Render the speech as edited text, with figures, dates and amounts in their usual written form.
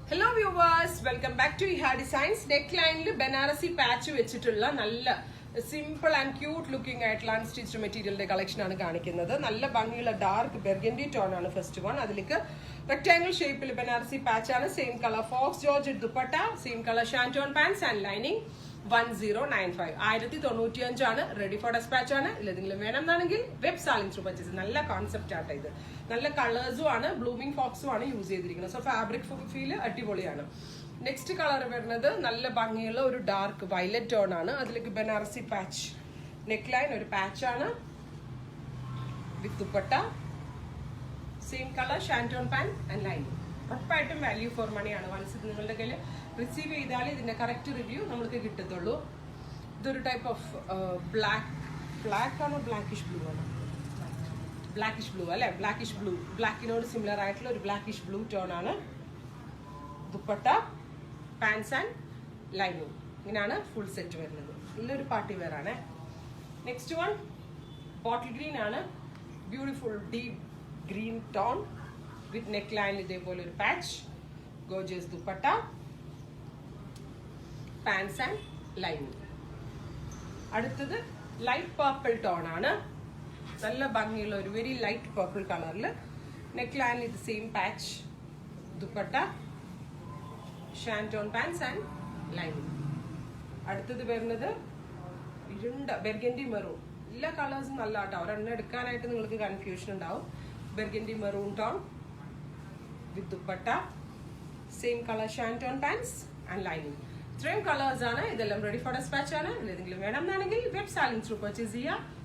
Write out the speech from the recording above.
Hello viewers, welcome back to Iha Designs. Neckline Banarasi patch വെച്ചിട്ടുള്ള നല്ല simple and cute looking ആയിട്ടുള്ള unstitched material collection ആണ് കാണിക്കുന്നത്. നല്ല ഭംഗിയുള്ള dark burgundy tone ആണ് first one. അതിലേക്ക് rectangle shape ൽ Banarasi patch ആണ്, same color fox georgette dupatta, same color shanton pants and lining. 1095 1095 ആണ്, റെഡി ഫോർ ഡെസ്പാച്ച് ആണ്. ഇല്ലെങ്കിലും വേണമെന്നാണെങ്കിൽ വെബ് സാലിംഗ് ത്രൂ പർച്ചേസ്. നല്ല കോൺസെപ്റ്റ് ആട്ടോ ഇത്. നല്ല കളേഴ്സും ആണ്, ബ്ലൂമിംഗ് ഫോക്സും ആണ് യൂസ് ചെയ്തിരിക്കുന്നത്. സോ ഫാബ്രിക് ഫീൽ അടിപൊളിയാണ്. നെക്സ്റ്റ് കളർ വരുന്നത് നല്ല ഭംഗിയുള്ള ഒരു ഡാർക്ക് വയലറ്റ് ടോൺ ആണ്. അതിലേക്ക് ബനാറസി പാച്ച് നെക്ക് ലൈൻ, ഒരു പാച്ച് ആണ് വിത്ത് ദുപ്പട്ട, സെയിം കളർ ഷാൻറ്റോൺ പാൻ ആൻഡ് ലൈനിങ്. ഉറപ്പായിട്ടും വാല്യൂ ഫോർ മണി ആണ്. വൺസ് ഇത് നിങ്ങളുടെ കയ്യിൽ റിസീവ് ചെയ്താൽ ഇതിന്റെ കറക്റ്റ് റിവ്യൂ നമുക്ക് കിട്ടത്തുള്ളൂ. ഇതൊരു ടൈപ്പ് ഓഫ് ബ്ലാക്ക് ആണോ ബ്ലാക്കിഷ് ബ്ലൂ ആണോ? ബ്ലാക്കിഷ് ബ്ലൂ അല്ലെ, ബ്ലാക്കിഷ് ബ്ലൂ, ബ്ലാക്കിനോട് സിമിലർ ആയിട്ടുള്ള ഒരു ബ്ലാക്കിഷ് ബ്ലൂ ടോൺ ആണ്. Dupatta, pants and lining. ഇങ്ങനെയാണ് ഫുൾ സെറ്റ് വരുന്നത്. ഇല്ലൊരു പാർട്ടി വെയർ ആണ്. നെക്സ്റ്റ് വൺ ബോട്ടിൽ ഗ്രീൻ ആണ്, beautiful deep green tone with neck line ഇതേപോലെ ഒരു patch, gorgeous dupatta, pants and lining. അടുത്തത് ലൈറ്റ് പർപ്പിൾ ടോൺ ആണ്. നല്ല ഭംഗിയുള്ള ഒരു വെരി ലൈറ്റ് പർപ്പിൾ കളറിൽ നെക്ക് ലൈൻ ഇത് same patch, dupatta, shantoon pants and lining. അടുത്തത് വരുന്നത് ഇരുണ്ട ബെർഗൻഡി മെറൂൺ. എല്ലാ കളേഴ്സും നല്ല കേട്ടോ, ഒരെണ്ണം എടുക്കാനായിട്ട് നിങ്ങൾക്ക് കൺഫ്യൂഷൻ ഉണ്ടാവും. Burgundy maroon tone with dupatta, same colour shantoon pants and lining. ഇത്രയും കളേഴ്സ് ആണ്. ഇതെല്ലാം റെഡി ഫോർ ഡെസ്പാച്ച് ആണ്. ഏതെങ്കിലും വേണമെന്നാണെങ്കിൽ വെബ് സാലിംഗ് ത്രൂ പർച്ചേസ് ചെയ്യുക.